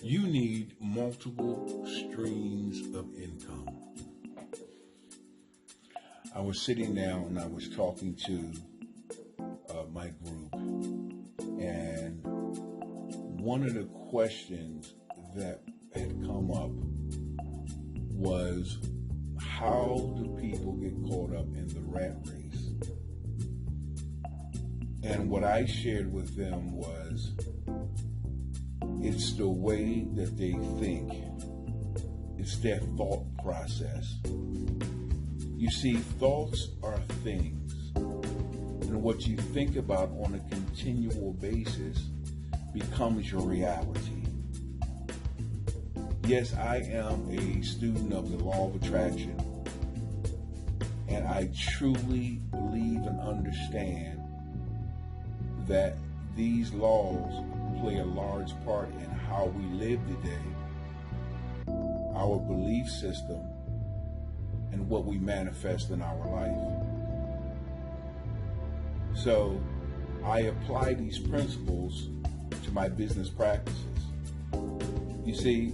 You need multiple streams of income. I was sitting down and I was talking to my group, and one of the questions that had come up was, how do people get caught up in the rat race? And what I shared with them was, it's the way that they think. It's their thought process. You see, thoughts are things. And what you think about on a continual basis becomes your reality. Yes, I am a student of the law of attraction. And I truly believe and understand that these laws play a large part in how we live today, our belief system, and what we manifest in our life. So I apply these principles to my business practices. You see,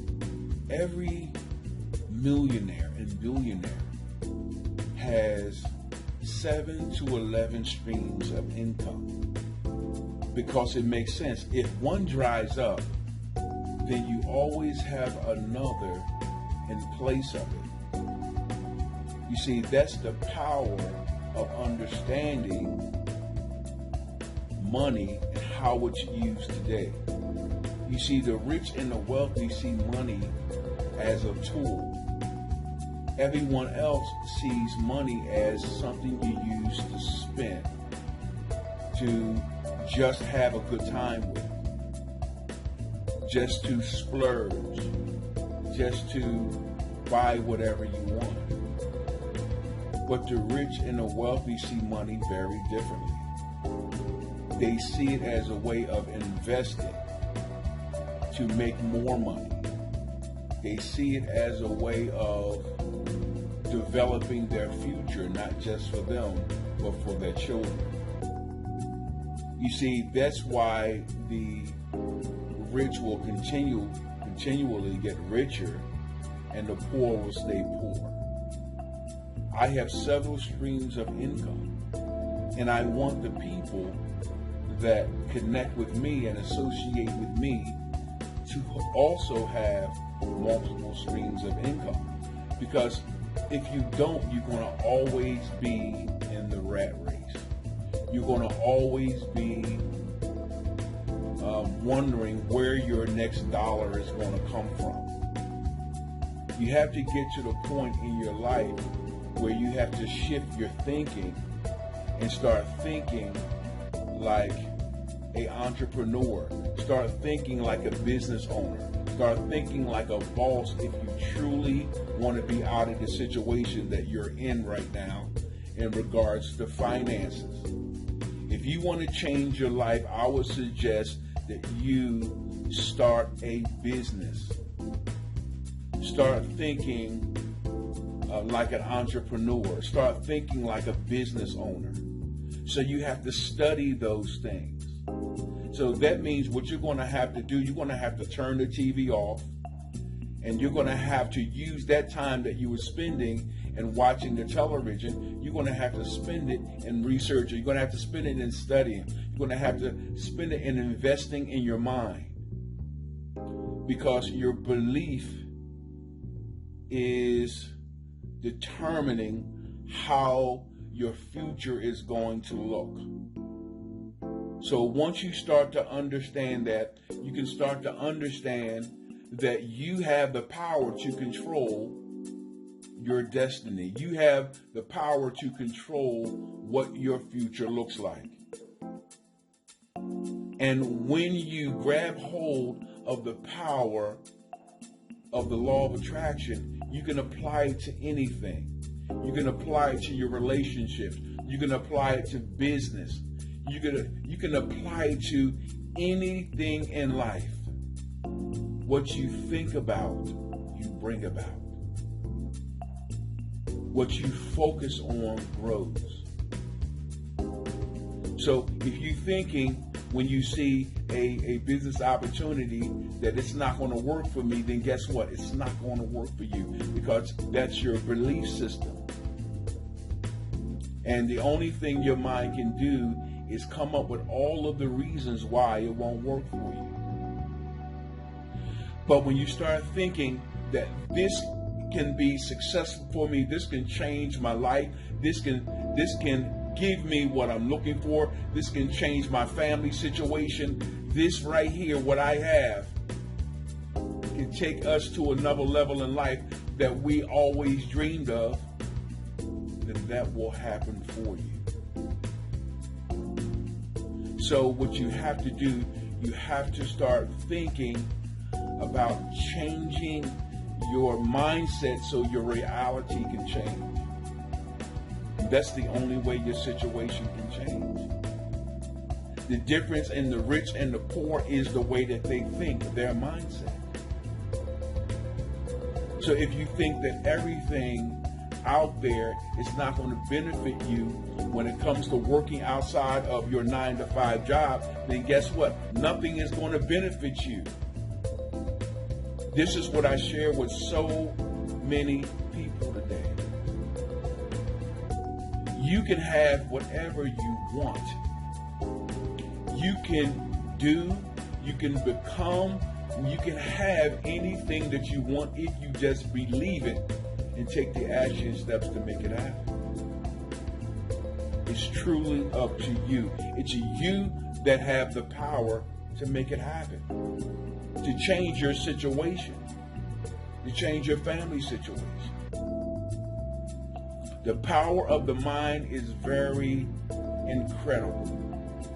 every millionaire and billionaire has 7 to 11 streams of income. Because it makes sense. If one dries up, then you always have another in place of it. You see, that's the power of understanding money and how it's used today. You see, the rich and the wealthy see money as a tool. Everyone else sees money as something you use to spend, to just have a good time with, just to splurge, just to buy whatever you want. But the rich and the wealthy see money very differently. They see it as a way of investing to make more money. They see it as a way of developing their future, not just for them, but for their children. You see, that's why the rich will continually get richer and the poor will stay poor. I have several streams of income, and I want the people that connect with me and associate with me to also have multiple streams of income. Because if you don't, you're going to always be in the rat race. You're going to always be wondering where your next dollar is going to come from. You have to get to the point in your life where you have to shift your thinking and start thinking like an entrepreneur. Start thinking like a business owner. Start thinking like a boss if you truly want to be out of the situation that you're in right now in regards to finances. If you want to change your life, I would suggest that you start a business. Start thinking like an entrepreneur. Start thinking like a business owner. So you have to study those things. So that means what you're going to have to do, you're going to have to turn the TV off, and you're going to have to use that time that you were spending and watching the television. You're going to have to spend it in research. You're going to have to spend it in studying. You're going to have to spend it in investing in your mind, because your belief is determining how your future is going to look. So once you start to understand that, you can start to understand that you have the power to control your destiny. You have the power to control what your future looks like. And when you grab hold of the power of the law of attraction, you can apply it to anything. You can apply it to your relationships. You can apply it to business. You can apply it to anything in life. What you think about, you bring about. What you focus on grows. So if you're thinking when you see a business opportunity that it's not going to work for me, then guess what? It's not going to work for you, because that's your belief system. And the only thing your mind can do is come up with all of the reasons why it won't work for you. But when you start thinking that this can be successful for me, this can change my life, this can give me what I'm looking for, this can change my family situation, this right here, what I have, can take us to another level in life that we always dreamed of, then that will happen for you. So what you have to do, you have to start thinking about changing your mindset so your reality can change. That's the only way your situation can change. The difference in the rich and the poor is the way that they think, their mindset. So if you think that everything out there is not going to benefit you when it comes to working outside of your 9-to-5 job, then guess what? Nothing is going to benefit you. This is what I share with so many people today. You can have whatever you want. You can do, you can become, you can have anything that you want if you just believe it and take the action steps to make it happen. It's truly up to you. It's you that have the power to make it happen, to change your situation, to change your family situation. The power of the mind is very incredible.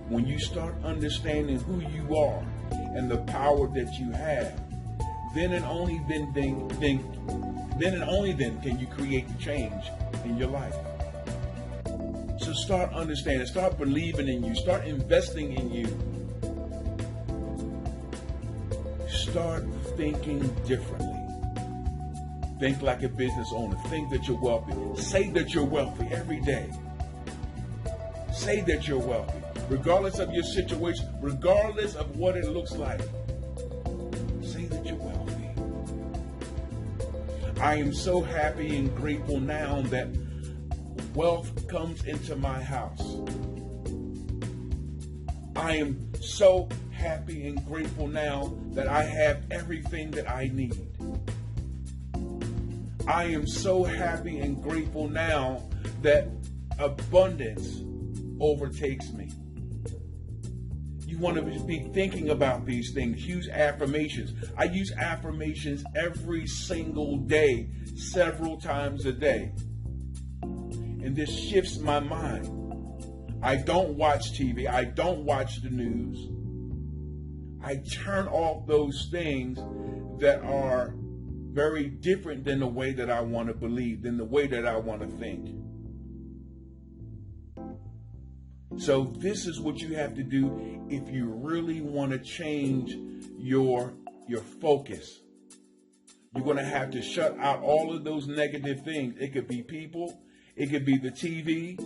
When you start understanding who you are and the power that you have, then and only then can you create the change in your life. So start understanding, start believing in you, start investing in you. Start thinking differently. Think like a business owner. Think that you're wealthy. Say that you're wealthy every day. Say that you're wealthy. Regardless of your situation, regardless of what it looks like. Say that you're wealthy. I am so happy and grateful now that wealth comes into my house. I am so happy and grateful now that I have everything that I need. I am so happy and grateful now that abundance overtakes me. You want to be thinking about these things. Use affirmations. I use affirmations every single day, several times a day. And this shifts my mind. I don't watch TV. I don't watch the news. I turn off those things that are very different than the way that I want to believe, than the way that I want to think. So this is what you have to do if you really want to change your focus. You're going to have to shut out all of those negative things. It could be people. It could be the TV.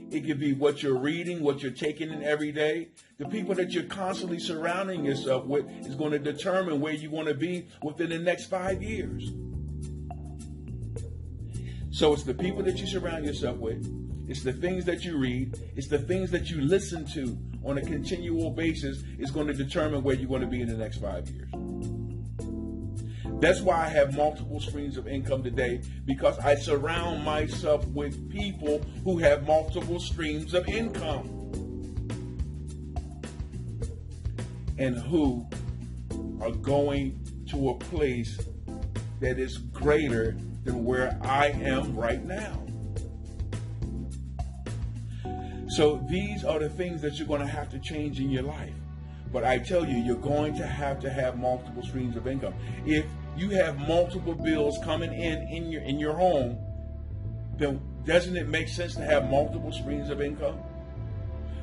It could be what you're reading, what you're taking in every day. The people that you're constantly surrounding yourself with is going to determine where you want to be within the next 5 years. So it's the people that you surround yourself with. It's the things that you read. It's the things that you listen to on a continual basis is going to determine where you're going to be in the next 5 years. That's why I have multiple streams of income today, because I surround myself with people who have multiple streams of income and who are going to a place that is greater than where I am right now. So these are the things that you're going to have to change in your life. But I tell you, you're going to have multiple streams of income. If you have multiple bills coming in your home, then doesn't it make sense to have multiple streams of income?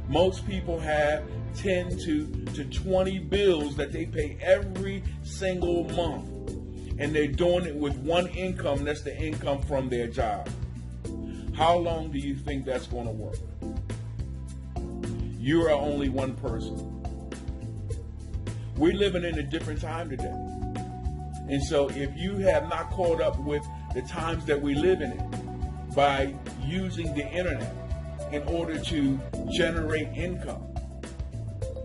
Most people have 10 to 20 bills that they pay every single month. And they're doing it with one income, that's the income from their job. How long do you think that's going to work? You are only one person. We're living in a different time today. And so if you have not caught up with the times that we live in by using the internet in order to generate income,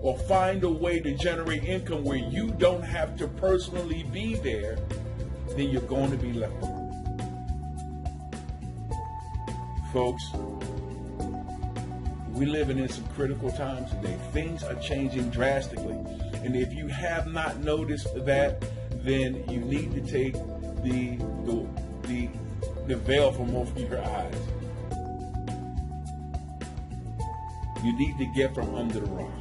or find a way to generate income where you don't have to personally be there, then you're going to be left behind. Folks, we're living in some critical times today. Things are changing drastically. And if you have not noticed that, then you need to take the veil from over your eyes. You need to get from under the rock.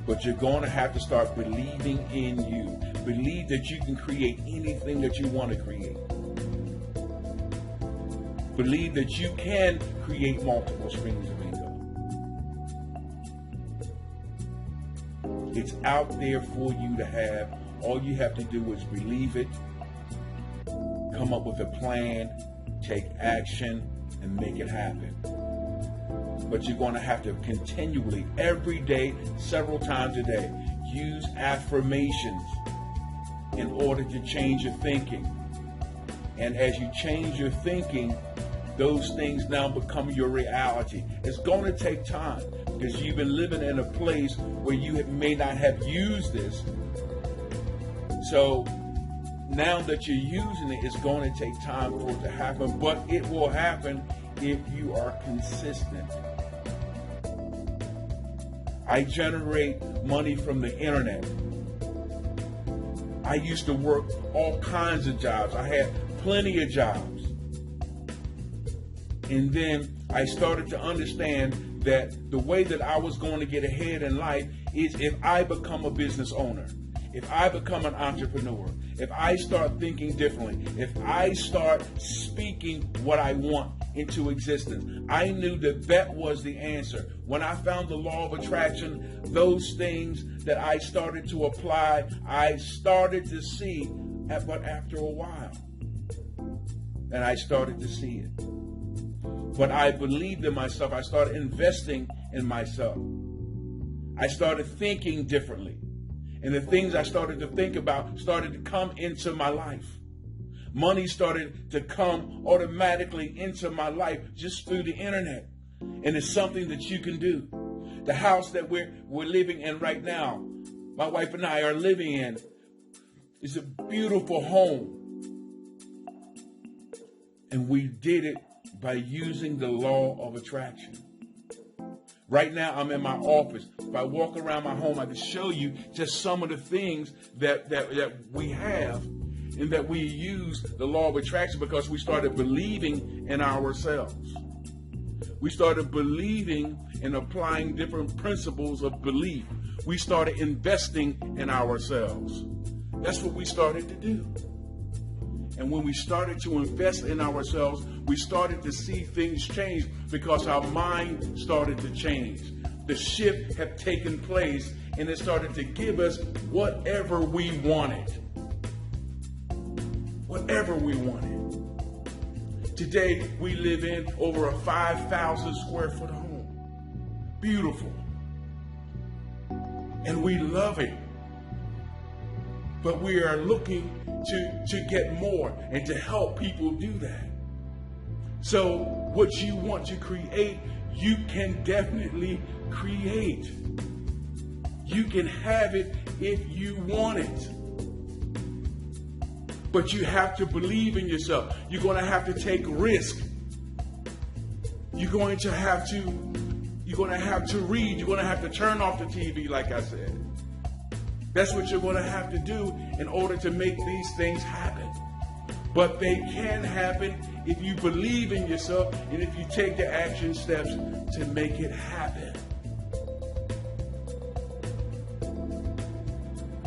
But you're going to have to start believing in you. Believe that you can create anything that you want to create. Believe that you can create multiple streams of income. It's out there for you to have. All you have to do is believe it, come up with a plan, take action, and make it happen. But you're going to have to continually, every day, several times a day, use affirmations in order to change your thinking. And as you change your thinking, those things now become your reality. It's going to take time because you've been living in a place where you may not have used this. So now that you're using it, it's going to take time for it to happen, but it will happen if you are consistent. I generate money from the internet. I used to work all kinds of jobs. I had plenty of jobs. And then I started to understand that the way that I was going to get ahead in life is if I become a business owner, if I become an entrepreneur, if I start thinking differently, if I start speaking what I want into existence. I knew that that was the answer. When I found the law of attraction, those things that I started to apply, I started to see, but after a while, and I started to see it. But I believed in myself. I started investing in myself. I started thinking differently. And the things I started to think about started to come into my life. Money started to come automatically into my life just through the internet. And it's something that you can do. The house that we're living in right now, my wife and I are living in, is a beautiful home. And we did it by using the law of attraction. Right now, I'm in my office. If I walk around my home, I can show you just some of the things that we have and that we use the law of attraction because we started believing in ourselves. We started believing and applying different principles of belief. We started investing in ourselves. That's what we started to do. And when we started to invest in ourselves, we started to see things change because our mind started to change. The shift had taken place and it started to give us whatever we wanted. Whatever we wanted. Today, we live in over a 5,000 square foot home. Beautiful. And we love it. But we are looking to get more and to help people do that. So what you want to create, you can definitely create. You can have it if you want it. But you have to believe in yourself. You're going to have to take risk. You're going to have to read. You're going to have to turn off the TV, like I said. That's what you're going to have to do in order to make these things happen. But they can happen if you believe in yourself and if you take the action steps to make it happen.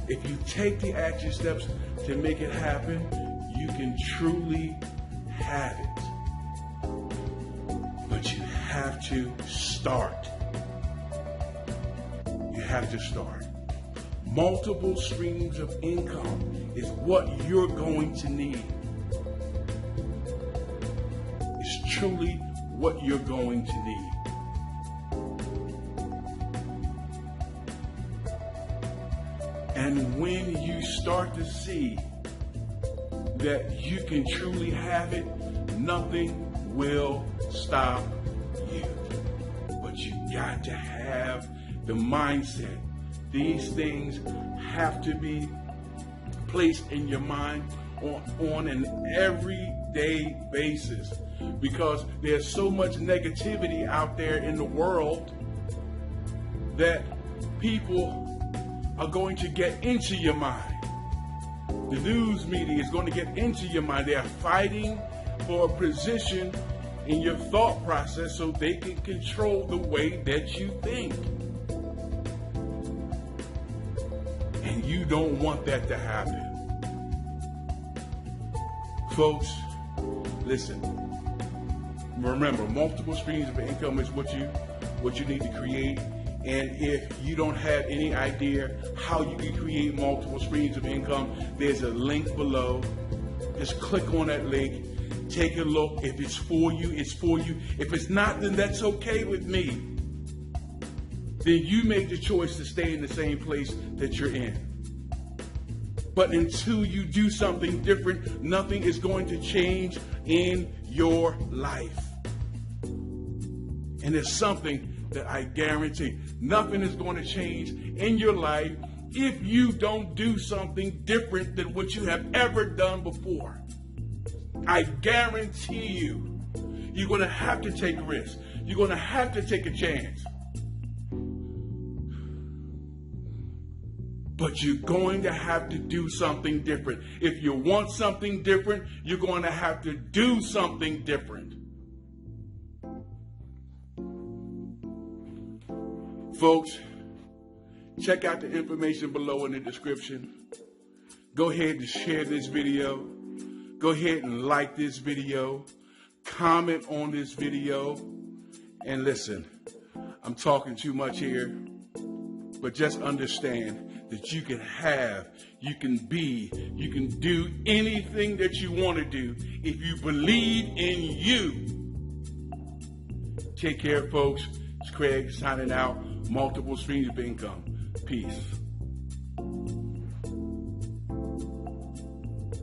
If you take the action steps to make it happen, you can truly have it. But you have to start. You have to start. Multiple streams of income is what you're going to need. It's truly what you're going to need. And when you start to see that you can truly have it, nothing will stop you. But you got to have the mindset. These things have to be placed in your mind on an everyday basis, because there's so much negativity out there in the world that people are going to get into your mind. The news media is going to get into your mind. They are fighting for a position in your thought process so they can control the way that you think. And you don't want that to happen. Folks, listen. Remember, multiple streams of income is what you need to create. And if you don't have any idea how you can create multiple streams of income, there's a link below. Just click on that link. Take a look. If it's for you, it's for you. If it's not, then that's okay with me. Then you make the choice to stay in the same place that you're in. But until you do something different, nothing is going to change in your life. And there's something that I guarantee, nothing is going to change in your life if you don't do something different than what you have ever done before. I guarantee you, you're going to have to take risks. You're going to have to take a chance. But you're going to have to do something different. If you want something different, you're going to have to do something different. Folks, check out the information below in the description. Go ahead and share this video. Go ahead and like this video. Comment on this video. And listen, I'm talking too much here, but just understand that you can have, you can be, you can do anything that you want to do if you believe in you. Take care, folks. It's Craig signing out. Multiple streams of income. Peace.